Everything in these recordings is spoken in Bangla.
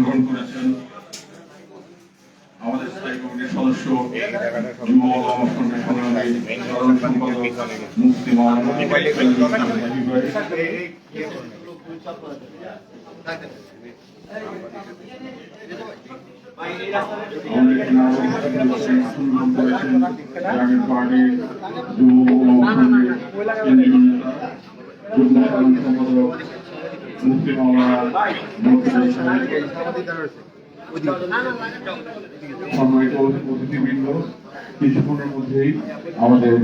গ্রহণ করেছেন আমাদের স্থায়ী কমিটির সদস্য যুব সংগঠনের সংগ্রামী সাধারণ সম্পাদক মুফতি সম্মানিত অতিথিবৃন্দ, কিছুক্ষণের মধ্যেই আমাদের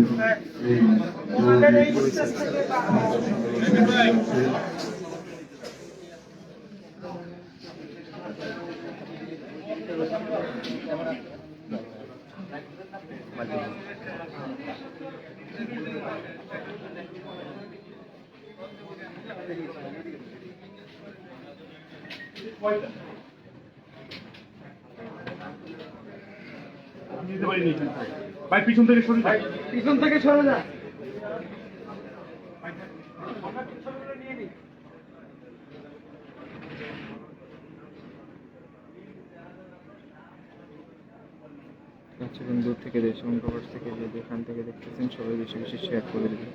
ভাই পিছন থেকে সরে যায়, পিছন থেকে সরে যায়। এবং দূর থেকে দেশ এবং প্রবাস থেকে যে যেখান থেকে দেখতেছেন সবাই বেশি বেশি শেয়ার করে দেবেন।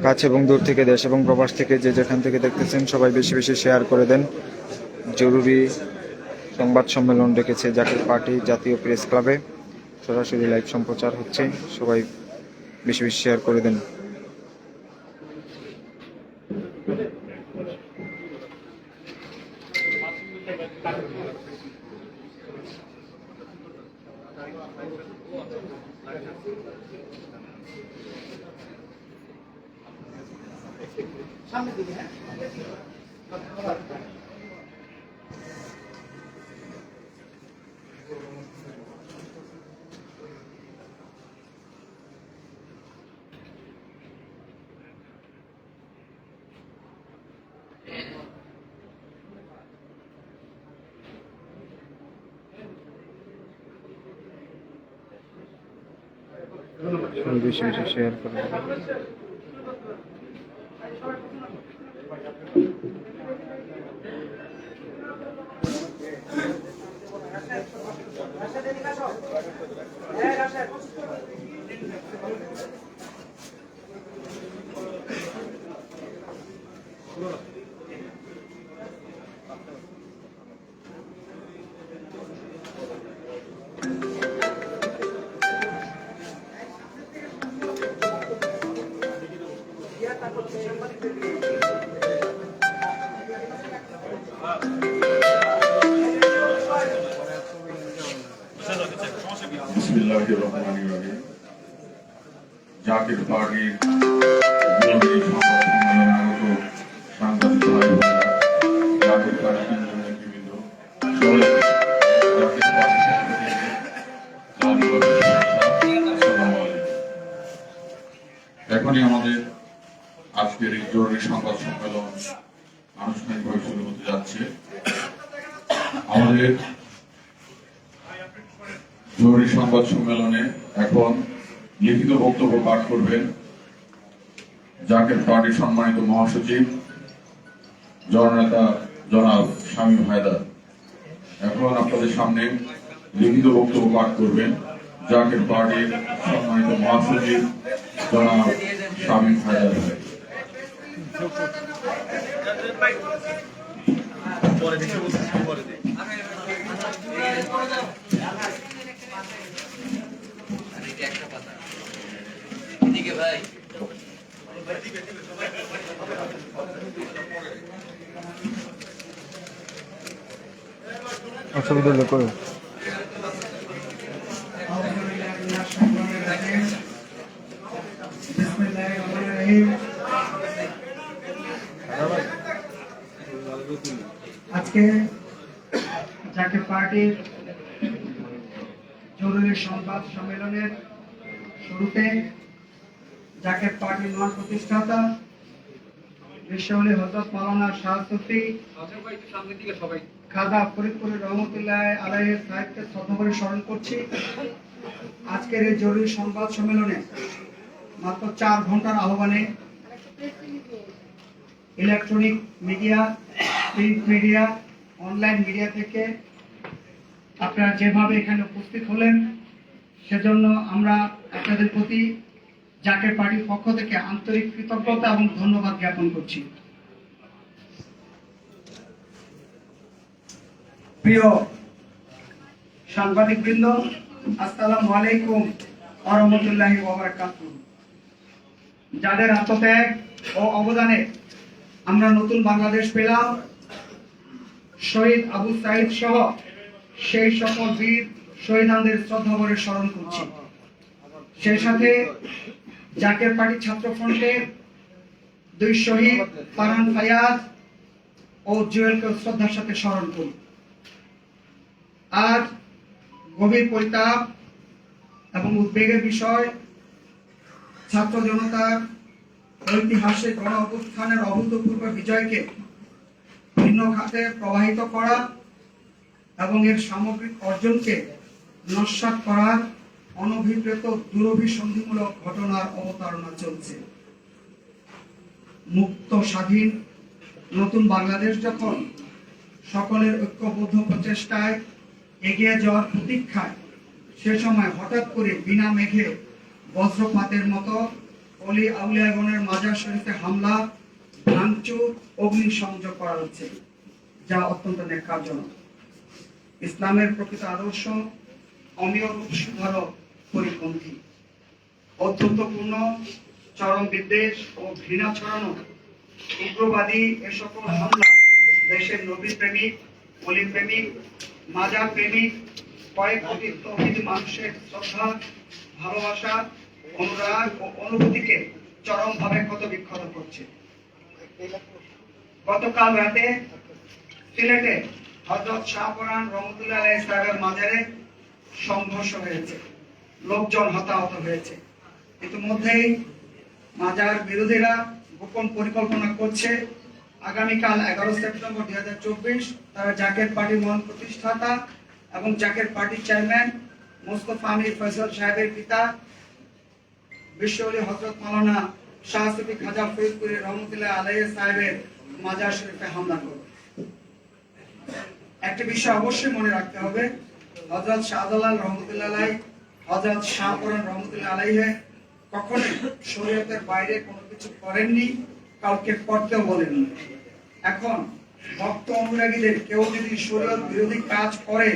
কাছে এবং দূর থেকে দেশ এবং প্রবাস থেকে যে যেখান থেকে দেখতেছেন সবাই বেশি বেশি শেয়ার করে দেন। জরুরি সংবাদ সম্মেলন ডেকেছে জাতীয় পার্টি জাতীয় প্রেস ক্লাবে, সরাসরি লাইভ সম্প্রচার হচ্ছে, সবাই বেশি বেশি শেয়ার করে দেন। সামনের দিকে হ্যাঁ বেশি বেশি শেয়ার করে দেন। বিসমিল্লাহিররহমানিররহিম। জাতীয় পার্টির জরুরি সংবাদ সম্মেলনে আগত সাংবাদিক ভাই বোনেরা, জাতীয় পার্টির কেন্দ্রীয় নেতৃবৃন্দ, জাতীয় পার্টির পক্ষ থেকে আসসালামু আলাইকুম। এখনই আমাদের আজকের এই জরুরি সংবাদ সম্মেলন আনুষ্ঠানিকভাবে শুরু হতে যাচ্ছে। আমাদের জরুরি সংবাদ সম্মেলনে এখন লিখিত বক্তব্য পাঠ করবেন জাতীয় পার্টির সম্মানিত মহাসচিব জননেতা জনাব শামীম হায়দার। এখন আপনাদের সামনে লিখিত বক্তব্য পাঠ করবেন জাতীয় পার্টির সম্মানিত মহাসচিব জনাব শামীম হায়দার। অসুবিধা হলে করো। আজকে জাতীয় পার্টির জরুরি সংবাদ সম্মেলনের শুরুতে জাতীয় পার্টির মহান প্রতিষ্ঠাতা বিশ্বলী হযরত মাওলানা শাহ সুফি খাজা ফরিদপুরের রহমতুল্লাহ আলাইহির সাহিত্যে শ্রদ্ধা করে স্মরণ করছি। আজকের এই জরুরি সংবাদ সম্মেলনে মাত্র 4 ঘন্টার আহ্বানে electronic media, print media, online media থেকে আপনারা যেভাবে এখানে উপস্থিত হলেন, সেজন্য আমরা আপনাদের প্রতি জাতীয় পার্টির পক্ষ থেকে আন্তরিক কৃতজ্ঞতা এবং ধন্যবাদ জ্ঞাপন করছি। প্রিয় সাংবাদিকবৃন্দ, আসসালামু আলাইকুম ওয়া রাহমাতুল্লাহি ওয়া বারাকাতুহু। যাদের আত্মত্যাগ ও অবদানে আমরা নতুন বাংলাদেশ পেলাম, শহীদ আবু সাইদ সহ সেই সকল বীর শহীদদের শ্রদ্ধা করে স্মরণ করছি। সেই সাথে জাতীয় পার্টি ছাত্র ফ্রন্টের 2 শহীদ ফারহান ফায়াজ ও জুয়েলকে শ্রদ্ধার সাথে স্মরণ করি। আজ গভীর পরিতাপ এবং উদ্বেগের বিষয়, ছাত্র জনতার ঐতিহাসিক গণ অভ্যুত্থানের অভূতপূর্ব বিজয়কে ভিন্ন খাতে প্রবাহিত করা এবং এর সামগ্রিক অর্জনকে নস্যাৎ করার অনভিপ্রেত দুরভিসন্ধিমূলক ঘটনার অবতারণা চলছে। মুক্ত স্বাধীন নতুন বাংলাদেশ যখন সকলের ঐক্যবদ্ধ প্রচেষ্টায় এগিয়ে যাওয়ার প্রতীক্ষায়, সে সময় হঠাৎ করে বিনা মেঘে বজ্রপাতের মতো অলি আউলিয়াগণের মাজার শরীফে হামলা, ভাঙচুর, অগ্নিসংযোগ করা হচ্ছে, যা অত্যন্ত ন্যাক্কারজনক। ইসলামের প্রকৃত আদর্শ অমীয় রূপ সুধারক পরিপন্থী, অত্যন্তপূর্ণ চরম বিদ্বেষ ও ঘৃণা ছড়ানো উগ্রবাদী এ সকল হামলা দেশের নবী প্রেমিক, অলি প্রেমিক, মাজার প্রেমিক কয়েক কোটি তৌহিদি মানুষের শ্রদ্ধা, ভালোবাসা, অনুরাগ ও অনুভূতিকে চরমভাবে ক্ষত বিক্ষত করছে। গতকাল রাতে সিলেটে হযরত শাহপরান রহমতুল্লাহ আলাইহি সাহেবের মাজারে সংঘর্ষ হয়েছে, লোকজন হতাহত হয়েছে। ইতিমধ্যেই মাজার বিরোধীরা গোপন পরিকল্পনা করছে আগামীকাল 11 সেপ্টেম্বর 2024 তারা জাকের পার্টির মহান প্রতিষ্ঠাতা এবং জাকের পার্টির চেয়ারম্যান মোস্তফা আমির ফয়সাল সাহেবের পিতা বিশ্বলী হযরত মাওলানা শাহ সুফি খাজা ফরিদপুরের রহমতুল্লাহ আলাইহি সাহেবের মাজার শরীফে হামলা করবে। একটা বিষয় অবশ্যই মনে রাখতে হবে, হযরত শাহজালাল রহমতুল্লাহ আলাইহি, হযরত শাহপরান রহমতুল্লাহ আলাইহি কখনোই শরীয়তের বাইরে কোনো কিছু করেননি, কাউকে করতেও বলেননি। এখন ভক্ত অনুরাগীদের কেউ যদি শরীয়ত বিরোধী কাজ করে,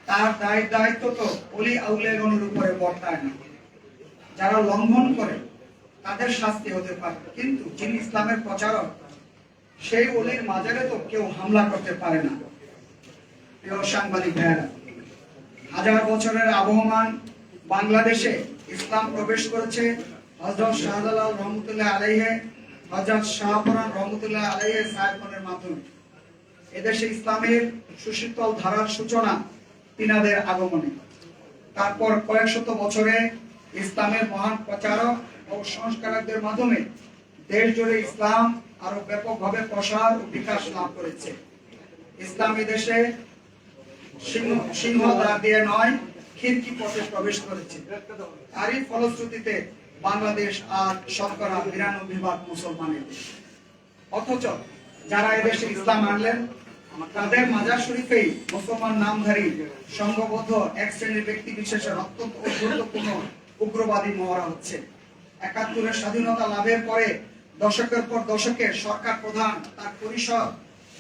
তার দায়িত্ব তো অলি আউলিয়াগণের উপরে বর্তায় না। যারা লঙ্ঘন করে তাদের শাস্তি হতে পারে, কিন্তু যিনি ইসলামের প্রচারক, সেই অলির মাজারে তো কেউ হামলা করতে পারে না। প্রিয় সাংবাদিক ভাইয়েরা, হাজার বছরের আবহমান বাংলাদেশে ইসলাম প্রবেশ করেছে হযরত শাহজালাল রহমতুল্লাহ আলাইহি, হযরত শাহপরান রহমতুল্লাহ আলাইহি সাহেবের মাধ্যমে। এদেশে ইসলামের সুশীতল ধারার সূচনা তিনাদের আগমনে। তারপর কয়েক শত বছরে ইসলামের মহান প্রচারক ও সংস্কারকদের মাধ্যমে দেশ জুড়ে ইসলাম আরো ব্যাপকভাবে প্রসার ও বিকাশ লাভ করেছে। ইসলামী দেশে সিংহ দ্বার দিয়ে নয়, খিড়কি পথে প্রবেশ করেছে। তারই ফলশ্রুতিতে বাংলাদেশ আর শতকরা 92% মুসলমানের দেশ। অথচ যারা এদেশে ইসলাম আনলেন, তাদের মাজার শরীফেই মুসলমান নামধারী সংঘবদ্ধ এক শ্রেণীর ব্যক্তি বিশেষের অত্যন্ত গুরুত্বপূর্ণ উগ্রবাদী মহড়া হচ্ছে। 71-এর স্বাধীনতা লাভের পরে দশকের পর দশকে সরকার প্রধান, তার পরিষদ,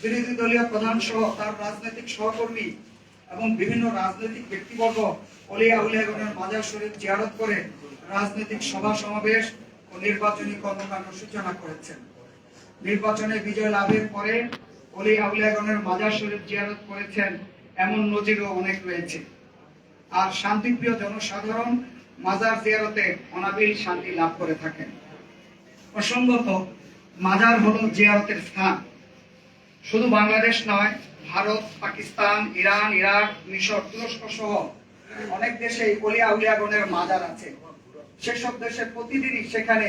বিরোধী দলীয় প্রধান সহ তার রাজনৈতিক সহকর্মী এবং বিভিন্ন রাজনৈতিক ব্যক্তিবর্গ অলিয়া উলিয়াগণের মাজার শরীফ জিয়ারত করে রাজনৈতিক সভা সমাবেশ ও নির্বাচনী কর্মকাণ্ড সূচনা করেছেন। নির্বাচনে বিজয় লাভের পরে অলিয়া উলিয়াগণের মাজার শরীফ জিয়ারত করেছেন এমন নজিরও অনেক রয়েছে। আর শান্তিপ্রিয় জনসাধারণ মাজার জিয়ারতে অনাবিল শান্তি লাভ করে থাকেন। প্রসঙ্গত, মাজার হলো জিয়ারতের স্থান। শুধু বাংলাদেশ নয়, ভারত, পাকিস্তান, ইরান, ইরাক, মিশর, তুরস্ক সহ অনেক দেশে অলিয়া উলিয়াগণের মাজার আছে। সেসব দেশে প্রতিদিনই সেখানে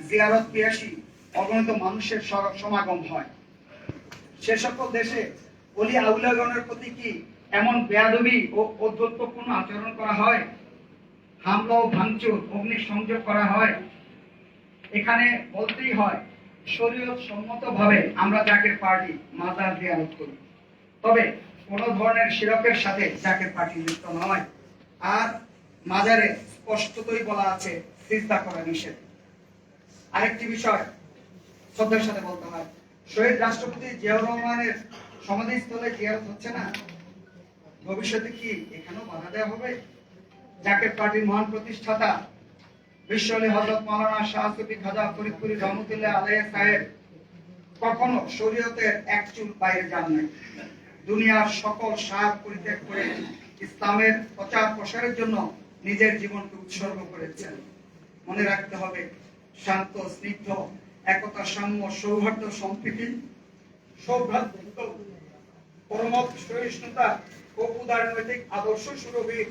জিয়ারত পিয়াসী অগণিত মানুষের সমাগম হয়। সে সকল দেশে অলিয়া উলিয়াগণের প্রতি কি এমন বেয়াদবি ও ঔদ্ধত্যপূর্ণ আচরণ করা হয়? হামলা ও ভাঙচুর, অগ্নিসংযোগ করা হয়? এখানে বলতেই হয়, শরীয়ত সম্মতভাবে আমরা জাকের পার্টি মাজার জিয়ারত করি, তবে কোন ধরনের শিরকের সাথে জাকের পার্টি যুক্ত নয়। আর মাজারে স্পষ্টতই বলা আছে সিজদা করা নিষেধ। আরেকটি বিষয় শ্রদ্ধার সাথে বলতে হয়, শহীদ রাষ্ট্রপতি জিয়াউর রহমানের সমাধিস্থলে জিয়ারত হচ্ছে না, ভবিষ্যতে কি এখানেও বাধা দেওয়া হবে? জাকের পার্টির মহান প্রতিষ্ঠাতা বিশ্ব আলী হযরত মাওলানা শাহ সুফি খাজা ফরিদপুরি রহমতুল্লাহ আলাইহি সাহেব কখনো শরীয়তের এক চুল বাইরে যান নাই। দুনিয়ার সকল স্বাদ পরিত্যাগ করে ইসলামের প্রচার প্রসারের জন্য নিজের জীবনকে উৎসর্গ করেছেন। মনে রাখতে হবে, শান্ত, স্নিগ্ধ, একতা, সাম্য, সৌহার্দ্য, সম্প্রীতি, সৌভ্রাতৃত্ব, পরমত সহিষ্ণুতা ও উদারনৈতিক আদর্শ সুরভির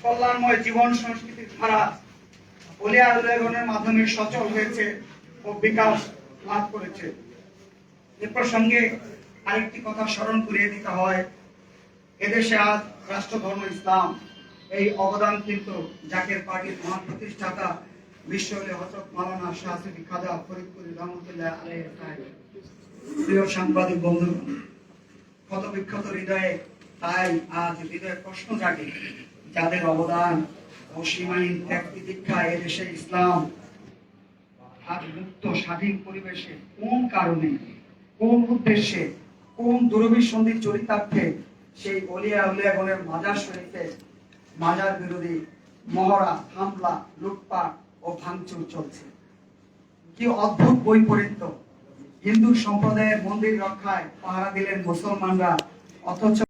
কল্যাণময় জীবন সংস্কৃতির ধারা অলিয়া উলিয়াগণের মাধ্যমে সচল হয়েছে ও বিকাশ লাভ করেছে। এ প্রসঙ্গে আরেকটি কথা স্মরণ করিয়ে দিতে হয়, এদেশে আজ রাষ্ট্রধর্ম ইসলাম, এই অবদান কিন্তু জাকের পার্টির মহান প্রতিষ্ঠাতা বিশ্ব আলী হযরত মাওলানা শাহ সুফি খাজা ফরিদপুরি রহমতুল্লাহ আলাইহি সাহেব। প্রিয় সাংবাদিক বন্ধুগণ, ক্ষত বিক্ষত হৃদয়ে তাই আজ হৃদয়ে প্রশ্ন জাগে, যাদের অবদান ও সীমাহীন ত্যাগ প্রতীক্ষা এদেশে ইসলাম আজ মুক্ত স্বাধীন পরিবেশে কোন কারণে, কোন উদ্দেশ্যে, কোন দুরভিসন্ধি চরিতার্থে সেই অলিয়া উলিয়াগণের মাজার শরীফে মাজার বিরোধী মহড়া, হামলা, লুটপাট ও ভাঙচুর চলছে। কি অদ্ভুত বৈপরীত্য! হিন্দু সম্প্রদায়ের মন্দির রক্ষায় পাহারা দিলেন মুসলমানরা, অথচ